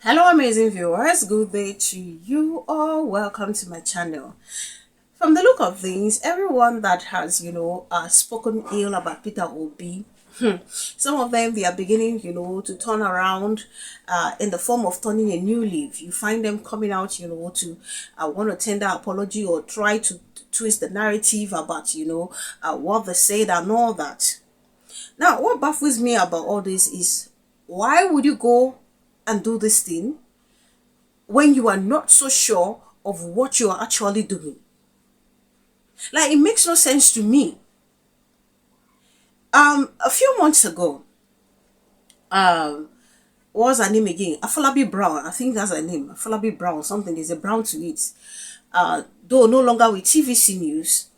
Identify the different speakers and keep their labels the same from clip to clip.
Speaker 1: Hello amazing viewers, good day to you all. Welcome to my channel. From the look of things, everyone that has spoken ill about Peter Obi, some of them, they are beginning to turn around in the form of turning a new leaf. You find them coming out to want to tender apology or try to twist the narrative about what they said and all that. Now what baffles me about all this is, why would you go and do this thing when you are not so sure of what you are actually doing? Like, it makes no sense to me. A few months ago, what was her name again? Afolabi-Brown, I think that's her name. Afolabi-Brown, something, there's a brown to it. Though no longer with TVC News,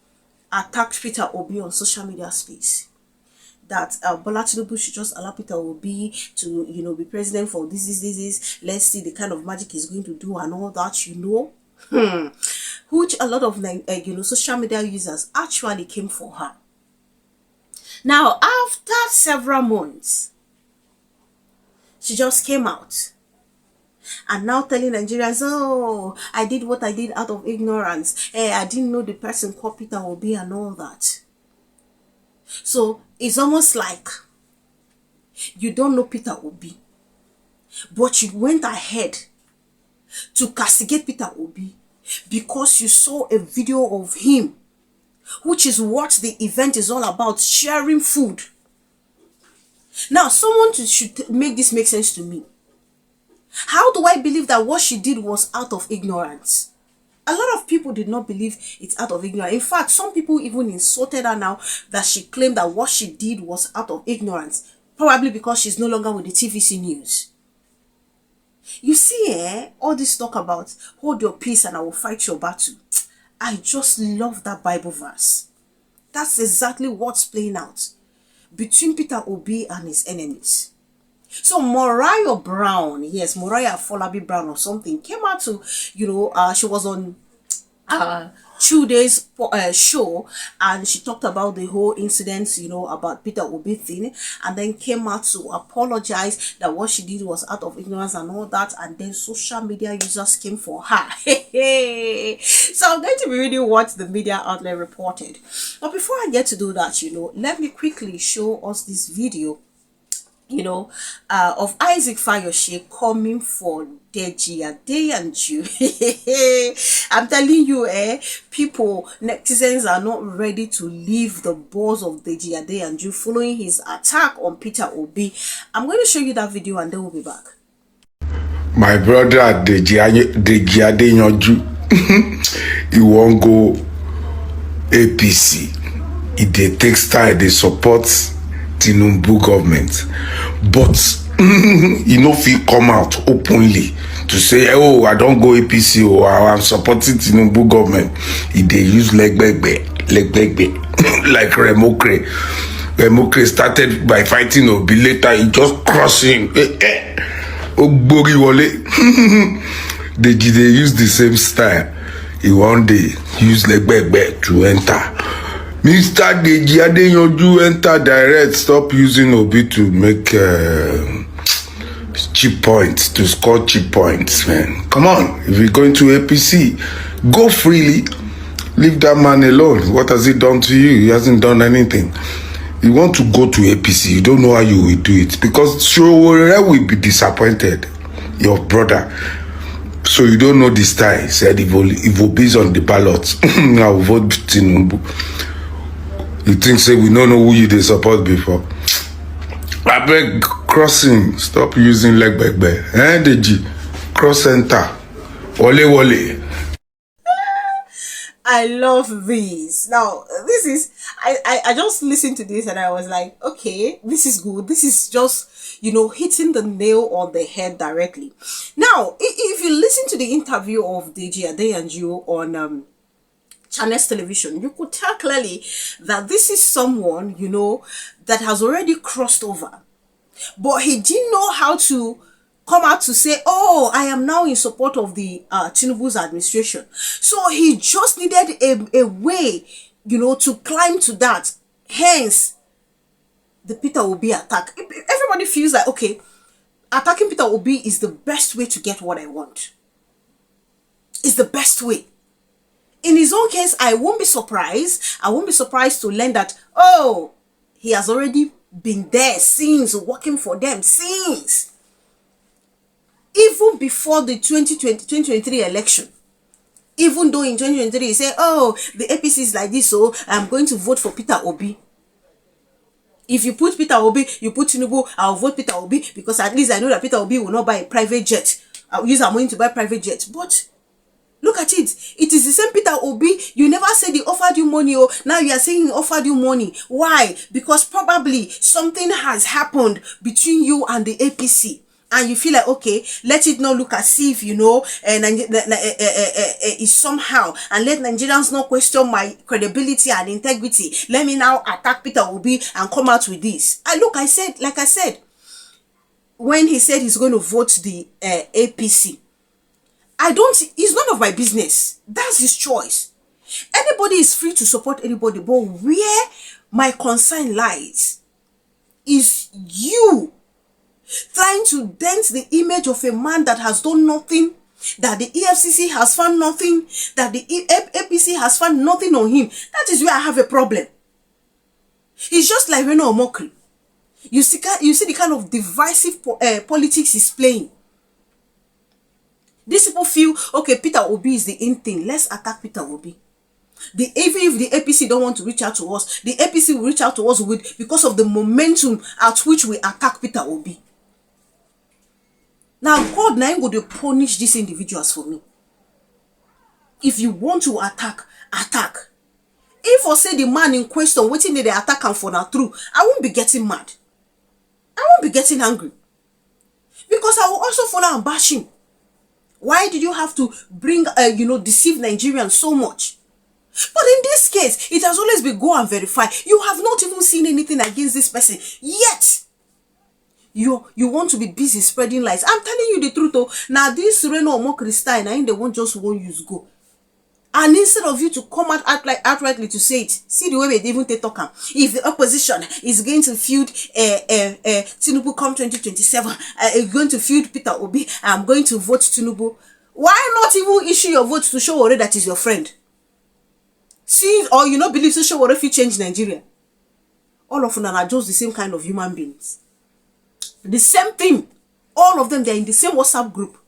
Speaker 1: attacked Peter Obi on social media space. That Bola Tinubu should just allow Peter Obi to be president for this. Let's see the kind of magic he's going to do and all that, which a lot of social media users actually came for her. Now, after several months, she just came out and now telling Nigerians, oh, I did what I did out of ignorance. I didn't know the person called Peter Obi and all that. So it's almost like you don't know Peter Obi, but you went ahead to castigate Peter Obi because you saw a video of him, which is what the event is all about, sharing food. Now, someone should make this make sense to me. How do I believe that what she did was out of ignorance? A lot of people did not believe it's out of ignorance. In fact, some people even insulted her now that she claimed that what she did was out of ignorance. Probably because she's no longer with the TVC News. You see, all this talk about hold your peace and I will fight your battle. I just love that Bible verse. That's exactly what's playing out between Peter Obi and his enemies. So Morayo Brown, yes, Morayo Afolabi-Brown or something, came out to, she was on 2 days show, and she talked about the whole incident, about Peter Obi thing, and then came out to apologize that what she did was out of ignorance and all that, and then social media users came for her. So I'm going to be reading what the media outlet reported. But before I get to do that, let me quickly show us this video of Isaac Fayose coming for Deji Adeyanju. I'm telling you, people, netizens are not ready to leave the balls of Deji Adeyanju following his attack on Peter Obi. I'm going to show you that video and then we'll be back.
Speaker 2: My brother Deji Adeyanju, he won't go APC. It takes time, they support Tinubu government, but if he come out openly to say, oh, I don't go APC or I'm supporting Tinubu government, they use leg back like Remokre. Remokre started by fighting Obi, later he just crossing. Ogbori wole. They use the same style. He one day use leg back to enter. Mr. Deji Adeyanju enter direct. Stop using Obi to make cheap points, to score cheap points, man. Come on, if you're going to APC, go freely. Leave that man alone. What has he done to you? He hasn't done anything. You want to go to APC, you don't know how you will do it. Because Showore will be disappointed, your brother. So you don't know the style. He said, if Obi's on the ballot, I will vote Tinubu. You think, say, we don't know who you they support before. I beg, crossing. Stop using leg back. Deji, cross center. Wole.
Speaker 1: I love this. Now, this is, I just listened to this and I was like, okay, this is good. This is just, hitting the nail on the head directly. Now, if you listen to the interview of Deji Adeyanju on Channels Television, you could tell clearly that this is someone, that has already crossed over. But he didn't know how to come out to say, oh, I am now in support of the Tinubu's administration. So he just needed a way, to climb to that. Hence, the Peter Obi attack. Everybody feels like, okay, attacking Peter Obi is the best way to get what I want. It's the best way. In his own case, I won't be surprised. I won't be surprised to learn that, oh, he has already been there since, working for them since. Even before the 2023 election. Even though in 2023 he said, oh, the APC is like this, so I'm going to vote for Peter Obi. If you put Peter Obi, you put Tinubu, I'll vote Peter Obi because at least I know that Peter Obi will not buy a private jet. I'll use our money to buy private jet. But look at it. It is the same Peter Obi. You never said he offered you money. Oh, now you are saying he offered you money. Why? Because probably something has happened between you and the APC. And you feel like, okay, let it not look as if, you know, is somehow, and let Nigerians not question my credibility and integrity. Let me now attack Peter Obi and come out with this. I said, when he said he's going to vote the APC, it's none of my business. That's his choice. Anybody is free to support anybody, but where my concern lies is you trying to dent the image of a man that has done nothing, that the EFCC has found nothing, that the APC has found nothing on him. That is where I have a problem. It's just like Reno Omokri. You see the kind of divisive politics he's playing. These people feel, okay, Peter Obi is the in thing. Let's attack Peter Obi. Even if the APC don't want to reach out to us, the APC will reach out to us because of the momentum at which we attack Peter Obi. Now, God now going to punish these individuals for me. If you want to attack, attack. If I say the man in question, waiting they attack and for now true, I won't be getting mad. I won't be getting angry. Because I will also follow and bash him. Why did you have to bring, deceive Nigerians so much? But in this case, it has always been go and verify. You have not even seen anything against this person. Yet, you want to be busy spreading lies. I'm telling you the truth, oh. Now, this Reno Omokri style, they won't just want you to go. And instead of you to come out outrightly to say it, see the way they even talk. If the opposition is going to feud Tinubu come 2027, going to feud Peter Obi, I'm going to vote Tinubu. Why not even issue your vote to show already that is your friend? See, or you not believe to show what if you change Nigeria? All of them are just the same kind of human beings. The same thing. All of them, they're in the same WhatsApp group.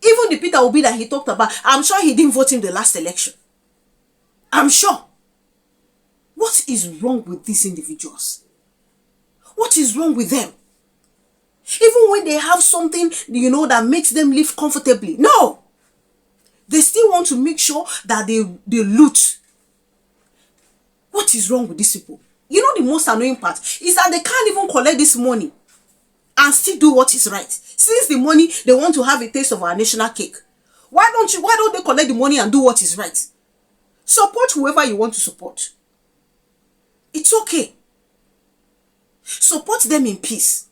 Speaker 1: Even the Peter Obi that he talked about, I'm sure he didn't vote in the last election. I'm sure. What is wrong with these individuals? What is wrong with them? Even when they have something, that makes them live comfortably. No. They still want to make sure that they loot. What is wrong with these people? The most annoying part is that they can't even collect this money and still do what is right. Since the money, they want to have a taste of our national cake. Why don't they collect the money and do what is right? Support whoever you want to support. It's okay. Support them in peace.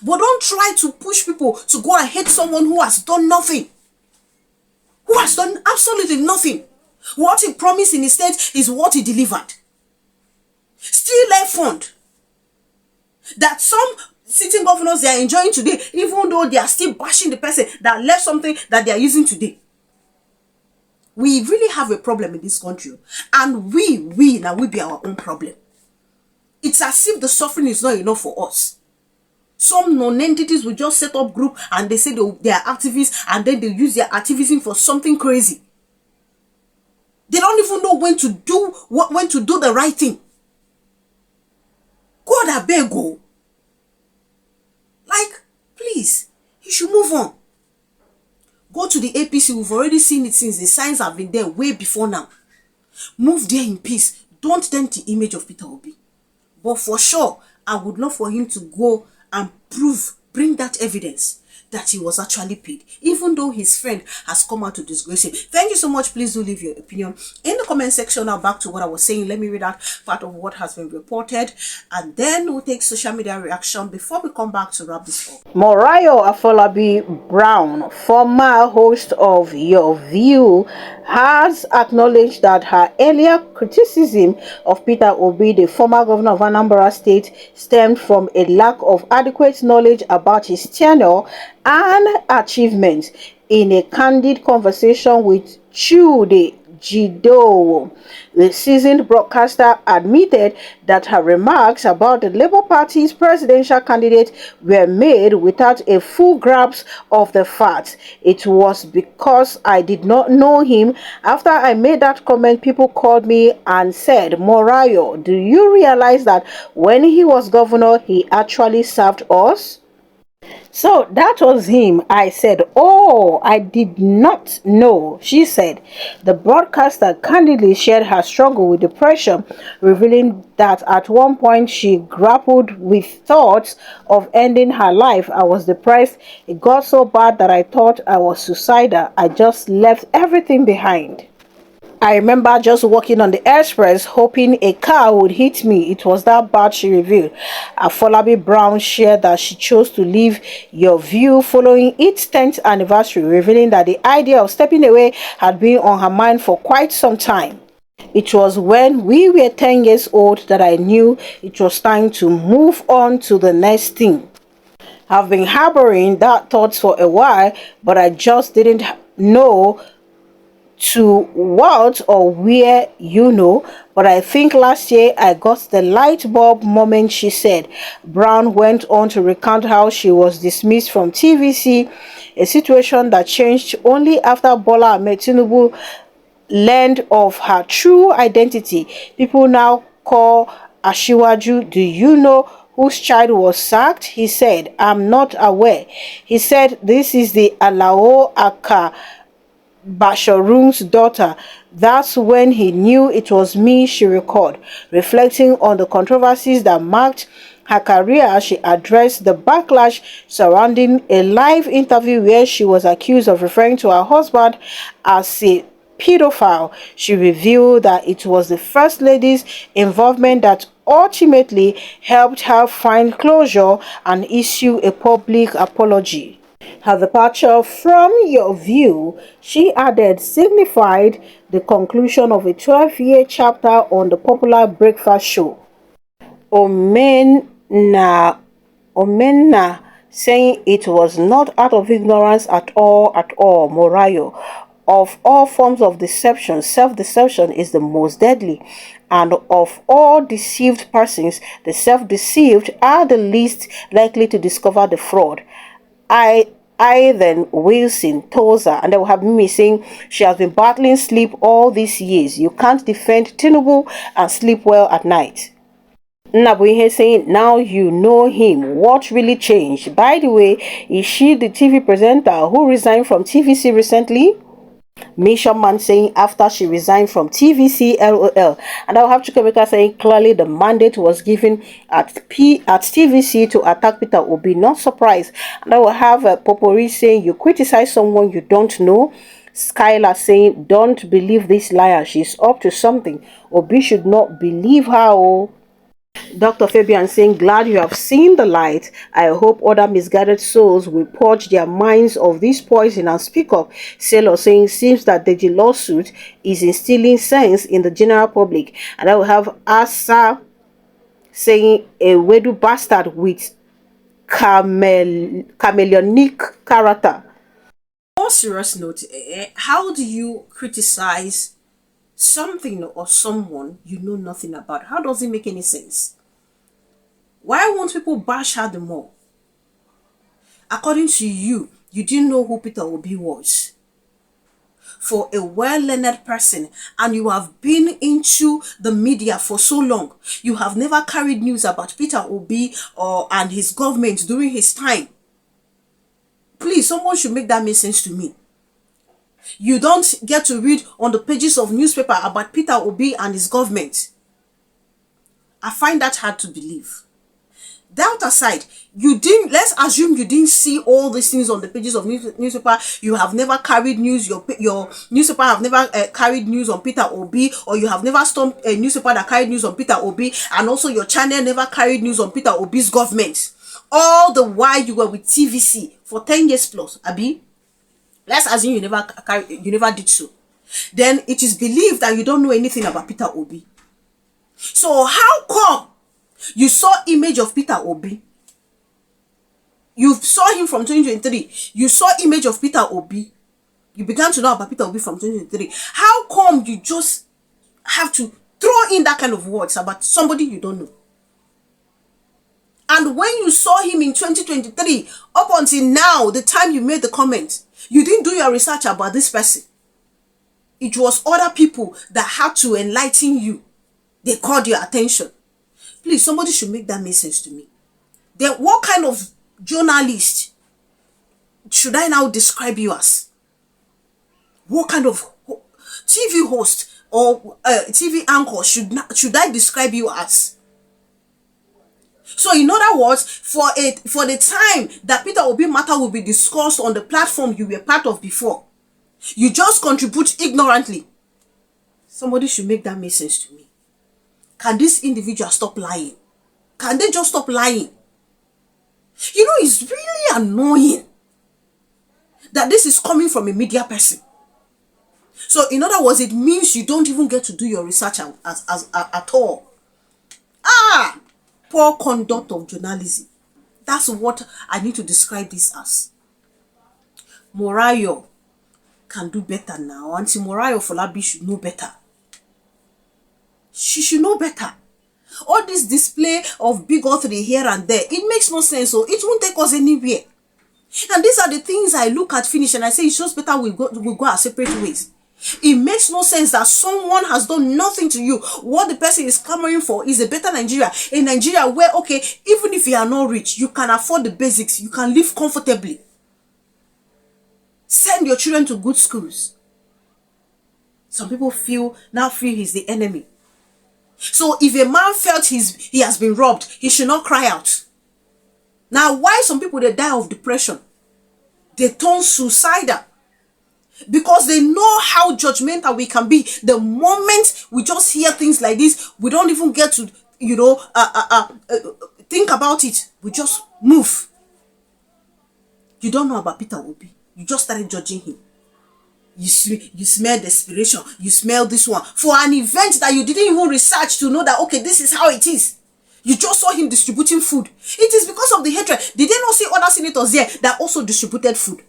Speaker 1: But don't try to push people to go and hate someone who has done nothing. Who has done absolutely nothing. What he promised in his state is what he delivered. Still left fund that some sitting governors they are enjoying today, even though they are still bashing the person that left something that they are using today. We really have a problem in this country, and we be our own problem. It's as if the suffering is not enough for us. Some non-entities will just set up group and they say they are activists, and then they use their activism for something crazy. They don't even know when to do the right thing. God, I beg you. Like, please, you should move on. Go to the APC. We've already seen it since the signs have been there way before now. Move there in peace. Don't dent the image of Peter Obi. But for sure, I would love for him to go and bring that evidence. that he was actually paid, even though his friend has come out to disgrace him. Thank you so much. Please do leave your opinion in the comment section. Now back to what I was saying. Let me read out part of what has been reported, and then we'll take social media reaction before we come back to wrap this up.
Speaker 3: Morayo Afolabi-Brown, former host of Your View, has acknowledged that her earlier criticism of Peter Obi, the former governor of Anambra State, stemmed from a lack of adequate knowledge about his tenure and achievements. In a candid conversation with Chude Jido, the seasoned broadcaster admitted that her remarks about the Labour Party's presidential candidate were made without a full grasp of the facts. It was because I did not know him. After I made that comment, people called me and said, "Morayo, do you realize that when he was governor, he actually served us?" So that was him. I said, "Oh, I did not know," she said. The broadcaster candidly shared her struggle with depression, revealing that at one point she grappled with thoughts of ending her life. "I was depressed. It got so bad that I thought I was suicidal. I just left everything behind. I remember just walking on the express hoping a car would hit me. It was that bad," she revealed. Afolabi-Brown shared that she chose to leave Your View following its 10th anniversary, revealing that the idea of stepping away had been on her mind for quite some time. "It was when we were 10 years old that I knew it was time to move on to the next thing. I've been harboring that thought for a while, but I just didn't know to what or where, but I think last year I got the light bulb moment," she said. Brown went on to recount how she was dismissed from TVC, a situation that changed only after Bola Ahmed Tinubu learned of her true identity. "People now call Ashiwaju. Do you know whose child was sacked?" he said. "I'm not aware." He said, "This is the Alao Aka Bashorun's daughter. That's when he knew it was me," she recalled. Reflecting on the controversies that marked her career, she addressed the backlash surrounding a live interview where she was accused of referring to her husband as a pedophile. She revealed that it was the First Lady's involvement that ultimately helped her find closure and issue a public apology. Her departure from Your View, she added, signified the conclusion of a 12-year chapter on the popular breakfast show. Omena, saying it was not out of ignorance at all, Morayo. "Of all forms of deception, self-deception is the most deadly, and of all deceived persons, the self-deceived are the least likely to discover the fraud. I then Wilson Toza," and then we have Mimi saying she has been battling sleep all these years. "You can't defend Tinubu and sleep well at night." Nabuihe saying, "Now you know him. What really changed? By the way, is she the TV presenter who resigned from TVC recently?" Mission Man saying after she resigned from TVC LOL. And I'll have Chukwemeka saying clearly the mandate was given at TVC to attack Peter Obi. Not surprised. And I will have Popori saying you criticize someone you don't know. Skylar saying don't believe this liar. She's up to something. Obi should not believe her. Oh. Dr. Fabian saying, glad you have seen the light. I hope other misguided souls will purge their minds of this poison and speak up. Sailor saying, seems that the lawsuit is instilling sense in the general public. And I will have Asa saying, a Wedu bastard with chameleonic character.
Speaker 1: On a serious note, how do you criticize something or someone you know nothing about? How does it make any sense? Why won't people bash her the more? According to you, you didn't know who Peter Obi was. For a well-learned person, and you have been into the media for so long, you have never carried news about Peter Obi and his government during his time. Please, someone should make that make sense to me. You don't get to read on the pages of newspaper about Peter Obi and his government. I find that hard to believe. That aside, you didn't, let's assume you didn't see all these things on the pages of newspaper. You have never carried news, your newspaper have never carried news on Peter Obi, or you have never stormed a newspaper that carried news on Peter Obi, and also your channel never carried news on Peter Obi's government. All the while you were with TVC for 10 years plus, Abi. Let's assume you never did so. Then it is believed that you don't know anything about Peter Obi. So how come you saw image of Peter Obi? You saw him from 2023. You saw image of Peter Obi. You began to know about Peter Obi from 2023. How come you just have to throw in that kind of words about somebody you don't know? And when you saw him in 2023, up until now, the time you made the comment, you didn't do your research about this person. It was other people that had to enlighten you. They called your attention. Please, somebody should make that make sense to me. Then what kind of journalist should I now describe you as? What kind of TV host or TV anchor should I describe you as? So in other words, for the time that Peter Obi matter will be discussed on the platform you were part of before, you just contribute ignorantly. Somebody should make that make sense to me. Can this individual stop lying? Can they just stop lying? You know, it's really annoying that this is coming from a media person. So in other words, it means you don't even get to do your research at all. Poor conduct of journalism. That's what I need to describe this as. Morayo can do better now. Auntie Morayo Afolabi should know better. She should know better. All this display of bigotry here and there, it makes no sense. So it won't take us anywhere. And these are the things I look at finish and I say it's just better we go our separate ways. It makes no sense that someone has done nothing to you. What the person is clamoring for is a better Nigeria. A Nigeria where, okay, even if you are not rich, you can afford the basics. You can live comfortably. Send your children to good schools. Some people now feel he's the enemy. So if a man felt he has been robbed, he should not cry out. Now, why some people, they die of depression? They turn suicidal. Because they know how judgmental we can be. The moment we just hear things like this, we don't even get to, think about it. We just move. You don't know about Peter Obi. You just started judging him. You smell desperation. You smell this one. For an event that you didn't even research to know that, okay, this is how it is. You just saw him distributing food. It is because of the hatred. Did they not see other senators there that also distributed food?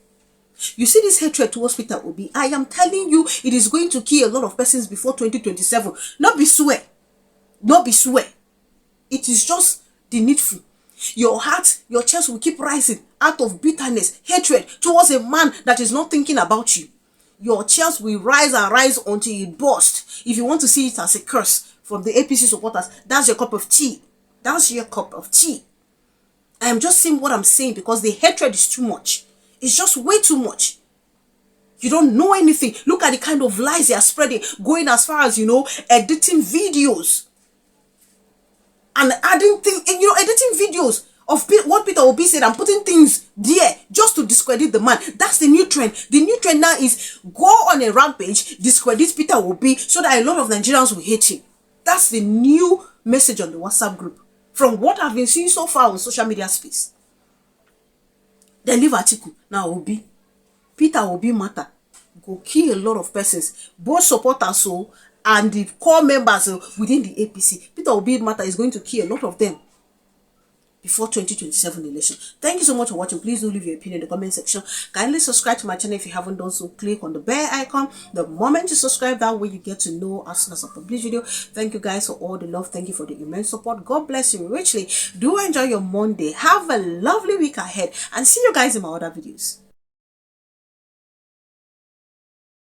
Speaker 1: You see this hatred towards Peter Obi. I am telling you, it is going to kill a lot of persons before 2027. Not be swear. Not be swear. It is just the needful. Your heart, your chest will keep rising out of bitterness, hatred towards a man that is not thinking about you. Your chest will rise and rise until it bursts. If you want to see it as a curse from the APC supporters, that's your cup of tea. That's your cup of tea. I am just saying what I'm saying because the hatred is too much. It's just way too much. You don't know anything. Look at the kind of lies they are spreading, going as far as, editing videos. And adding things, editing videos of what Peter Obi said and putting things there just to discredit the man. That's the new trend. The new trend now is go on a rampage, discredit Peter Obi so that a lot of Nigerians will hate him. That's the new message on the WhatsApp group from what I've been seeing so far on social media space. They leave article. Now Obi. Peter Obi matter. Go kill a lot of persons. Both supporters and the core members within the APC. Peter Obi matter is going to kill a lot of them before 2027 election. Thank you so much for watching. Please do leave your opinion in the comment section. Kindly subscribe to my channel if you haven't done so. Click on the bell icon the moment you subscribe. That way you get to know as soon as I publish video. Thank you guys for all the love. Thank you for the immense support. God bless you richly. Do enjoy your Monday. Have a lovely week ahead and see you guys in my other videos.